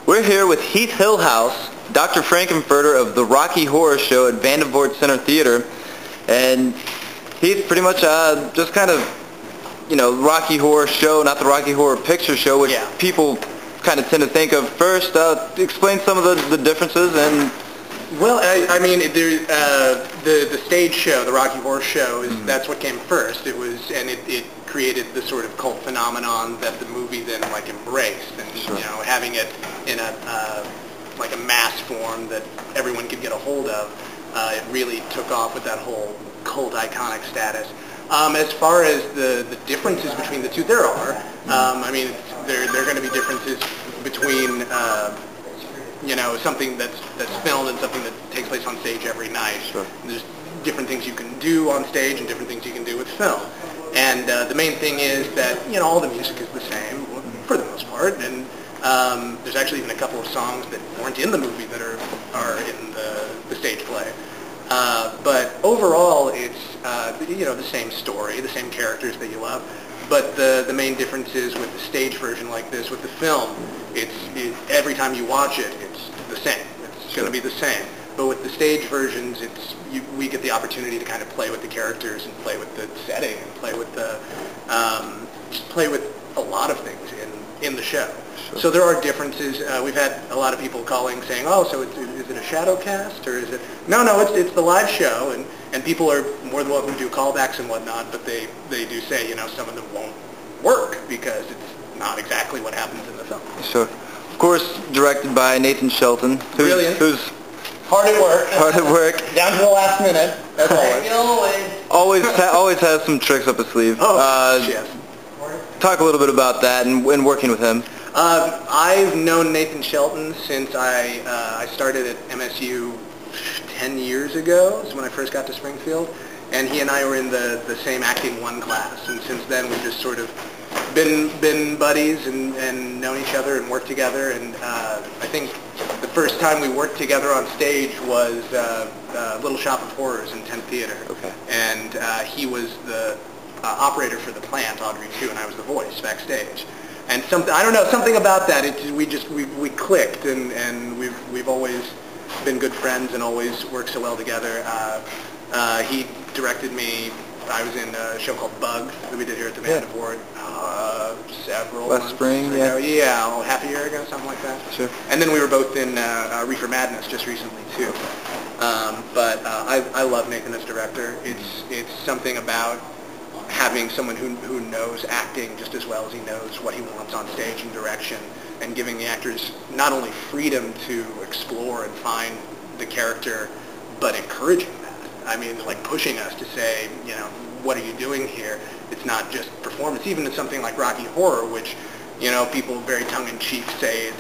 We're here with Heath Hillhouse, Dr. Frank-N-Furter of the Rocky Horror Show at Vandivort Center Theatre. And Heath, pretty much just kind of, Rocky Horror Show, not the Rocky Horror Picture Show, which people kind of tend to think of first. Explain some of the differences and... Well, I mean, the stage show, the Rocky Horror Show, that's what came first. It was, and it created the sort of cult phenomenon that the movie then embraced, and having it in a like a mass form that everyone could get a hold of, it really took off with that whole cult iconic status. As far as the differences between the two, there are. I mean, there are going to be differences between something that's filmed and something that takes place on stage every night. Sure. There's different things you can do on stage and different things you can do with film. And the main thing is that, all the music is the same, for the most part, and there's actually even a couple of songs that weren't in the movie that are in the stage play. But overall, it's, the same story, the same characters that you love. But the main difference is with the stage version like this, with the film, every time you watch it, it's the same. It's going to be the same. But with the stage versions, we get the opportunity to kind of play with the characters and play with the setting and play with just play with a lot of things in the show. Sure. So there are differences. We've had a lot of people calling saying, "Oh, so is it a shadow cast or is it?" No, it's the live show, and people are more than welcome to do callbacks and whatnot. But they do say, some of them won't work because it's not exactly what happens in the film. Sure. Of course, directed by Nathan Shelton, who's hard at work. Hard at work. Down to the last minute, as always. always has some tricks up his sleeve. Yes. Talk a little bit about that and working with him. I've known Nathan Shelton since I started at MSU 10 years ago. Is when I first got to Springfield, and he and I were in the same Acting 1 class, and since then we've just sort of been buddies and known each other and worked together. And I think the first time we worked together on stage was Little Shop of Horrors in 10th Theatre. Okay. And he was the operator for the plant, Audrey 2, and I was the voice backstage. And something about that. We clicked, and we've always been good friends and always worked so well together. He directed me. I was in a show called Bug that we did here at the Vandivort several months spring, ago. Yeah, half a year ago, something like that. Sure. And then we were both in Reefer Madness just recently too. But I love Nathan as director. It's something about having someone who knows acting just as well as he knows what he wants on stage and direction, and giving the actors not only freedom to explore and find the character, but encouraging that. I mean, like pushing us to say, what are you doing here? It's not just performance. Even in something like Rocky Horror, which, people very tongue-in-cheek say,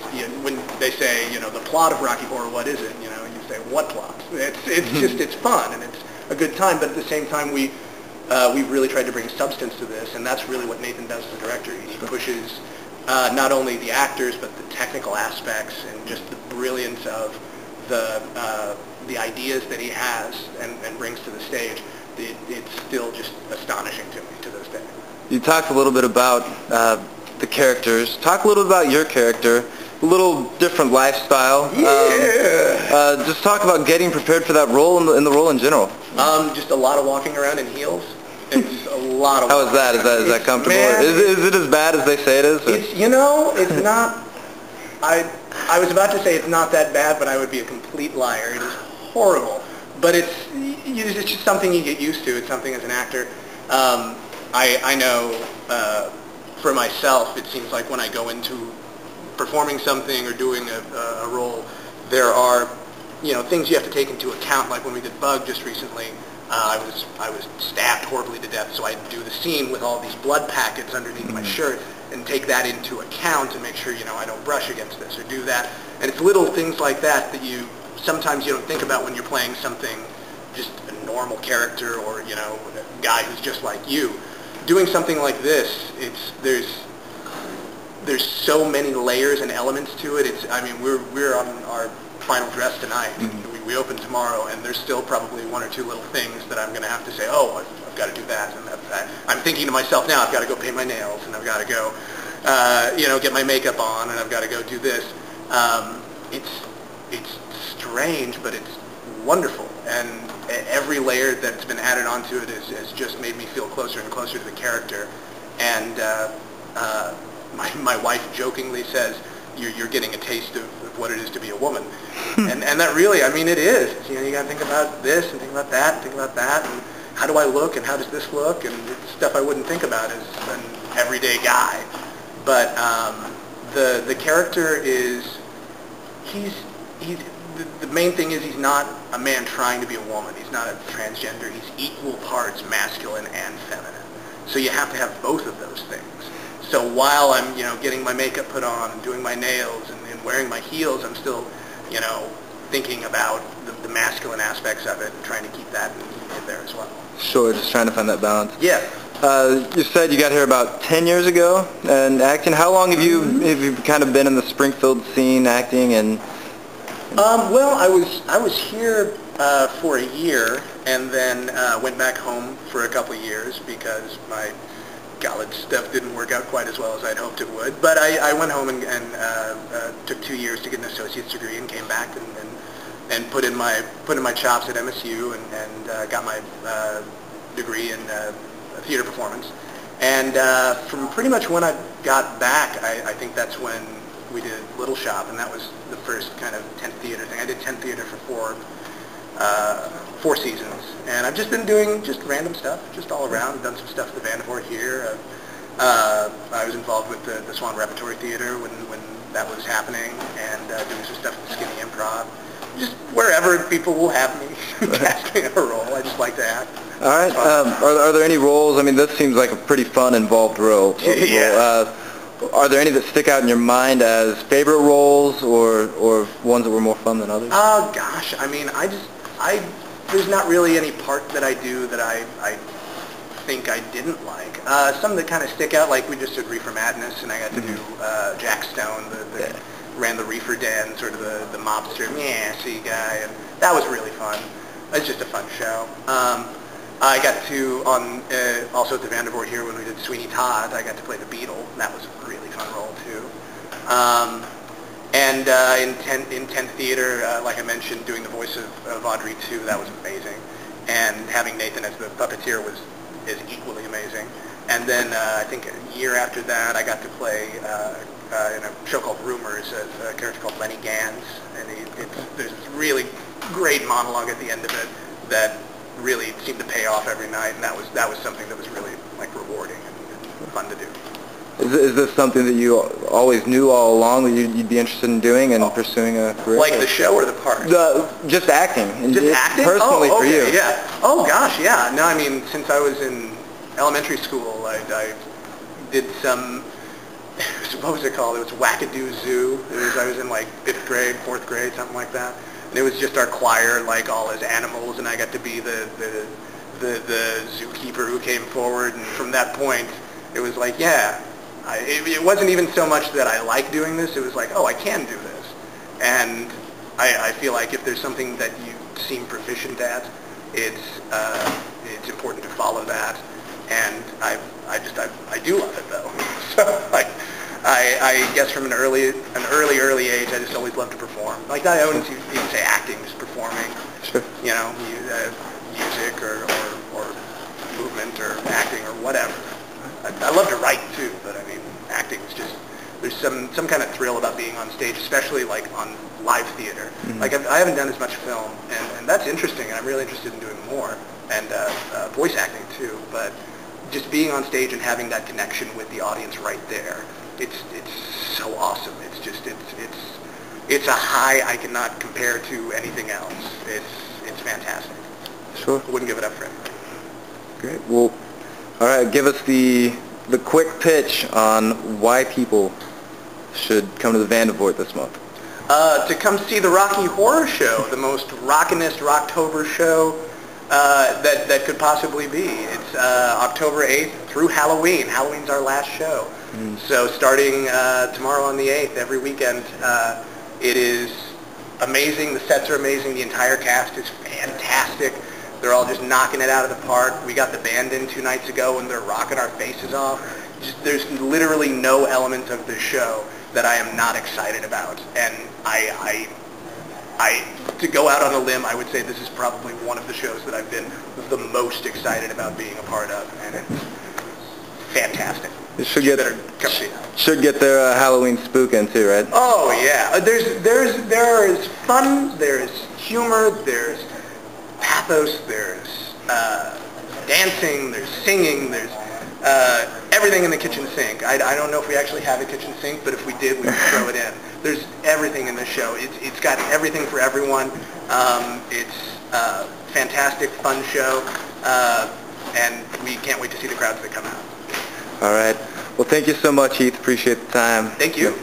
when they say, the plot of Rocky Horror, what is it? You say, what plot? It's just, it's fun and it's a good time, but at the same time, we've really tried to bring substance to this, and that's really what Nathan does as a director. He pushes not only the actors, but the technical aspects and just the brilliance of the ideas that he has and brings to the stage. It's still just astonishing to me to this day. You talked a little bit about the characters. Talk a little bit about your character. A little different lifestyle. Yeah. Just talk about getting prepared for that role and the role in general. Just a lot of walking around in heels. It's a lot of. How is that? Is that comfortable? Man, is it as bad as they say it is? It's it's not. I was about to say it's not that bad, but I would be a complete liar. It is horrible, but it's just something you get used to. It's something as an actor. I know for myself, it seems like when I go into performing something or doing a role, there are things you have to take into account. Like when we did Bug just recently, I was stabbed horribly to death, so I do the scene with all these blood packets underneath my shirt and take that into account and make sure I don't brush against this or do that. And it's little things like that that sometimes you don't think about when you're playing something, just a normal character or a guy who's just like you. Doing something like this, there's so many layers and elements to it. We're on our final dress tonight. We open tomorrow, and there's still probably one or two little things that I'm going to have to say, oh, I've got to do that. And I'm thinking to myself now, I've got to go paint my nails, and I've got to go, get my makeup on, and I've got to go do this. It's strange, but it's wonderful, and every layer that's been added onto it has just made me feel closer and closer to the character. And my wife jokingly says, you're getting a taste of what it is to be a woman. and that really, I mean, it is. You know, you got to think about this and think about that and think about that, and how do I look and how does this look, and it's stuff I wouldn't think about as an everyday guy. But the character is, the main thing is he's not a man trying to be a woman. He's not a transgender. He's equal parts masculine and feminine. So you have to have both of those things. So while I'm, getting my makeup put on and doing my nails and wearing my heels, I'm still, thinking about the masculine aspects of it and trying to keep that in there as well. Sure, just trying to find that balance. Yeah. You said you got here about 10 years ago and acting. How long have you kind of been in the Springfield scene acting? And well, I was here for a year and then went back home for a couple of years because my college stuff didn't work out quite as well as I'd hoped it would. But I went home and took 2 years to get an associate's degree and came back and put in my chops at MSU and got my degree in theater performance. And from pretty much when I got back, I think that's when we did Little Shop, and that was the first kind of tent theater thing. I did tent theater for four seasons, and I've just been doing just random stuff, just all around. I've done some stuff at the Vandivort here. I was involved with the Swan Repertory Theater when that was happening, and doing some stuff at the Skinny Improv. Just wherever people will have me, cast me in a role. I just like to act. All right. Are there any roles? I mean, this seems like a pretty fun, involved role. Yeah. Are there any that stick out in your mind as favorite roles, or ones that were more fun than others? Oh gosh, I mean, there's not really any part that I do that I think I didn't like. Some that kind of stick out, like we just did Reefer Madness, and I got to do Jack Stone, ran the Reefer Den, sort of the mobster, see guy, and that was really fun. It was just a fun show. I got to, also at the Vandivort here when we did Sweeney Todd, I got to play the Beetle, and that was a really fun role too. And in tent theater, like I mentioned, doing the voice of Audrey too, that was amazing. And having Nathan as the puppeteer is equally amazing. And then I think a year after that, I got to play in a show called Rumors, a character called Lenny Gans, and there's this really great monologue at the end of it that really seemed to pay off every night, and that was something that was really like rewarding and fun to do. Is this something that you always knew all along that you'd be interested in doing and pursuing a career? Like the show or the part? Just acting. Just acting? Personally for you. Yeah. Oh gosh, yeah. No, I mean, since I was in elementary school, I did some, what was it called? It was Wackadoo Zoo. I was in like 5th grade, 4th grade, something like that. And it was just our choir, like all as animals, and I got to be the zookeeper who came forward. And from that point, it was like, yeah. It wasn't even so much that I like doing this. It was like, oh, I can do this. And I feel like if there's something that you seem proficient at, it's important to follow that. And I do love it though. So like, I guess from an early age, I just always loved to perform. Like I wouldn't even say acting, just performing. Sure. You know, music or movement or acting or whatever. I love to write too, but I mean, acting is just, there's some kind of thrill about being on stage, especially like on live theater. Mm-hmm. Like I haven't done as much film, and that's interesting, and I'm really interested in doing more, and voice acting too, but just being on stage and having that connection with the audience right there, it's so awesome. It's just, it's a high I cannot compare to anything else. It's fantastic. Sure. I wouldn't give it up for anybody. Great. Well, all right, give us the quick pitch on why people should come to the Vandivort this month. To come see the Rocky Horror Show, the most rockinest Rocktober show that could possibly be. It's October 8th through Halloween. Halloween's our last show. So starting tomorrow on the 8th, every weekend, it is amazing. The sets are amazing. The entire cast is fantastic. They're all just knocking it out of the park. We got the band in 2 nights ago and they're rocking our faces off. There's literally no element of the show that I am not excited about. And to go out on a limb, I would say this is probably one of the shows that I've been the most excited about being a part of, and it's fantastic. You should get their Halloween spook in too, right? Oh yeah, there is fun, there's humor, there's pathos, there's dancing, there's singing, there's everything in the kitchen sink. I don't know if we actually have a kitchen sink, but if we did, we would throw it in. There's everything in this show. It's got everything for everyone. It's a fantastic, fun show, and we can't wait to see the crowds that come out. All right. Well, thank you so much, Heath. Appreciate the time. Thank you.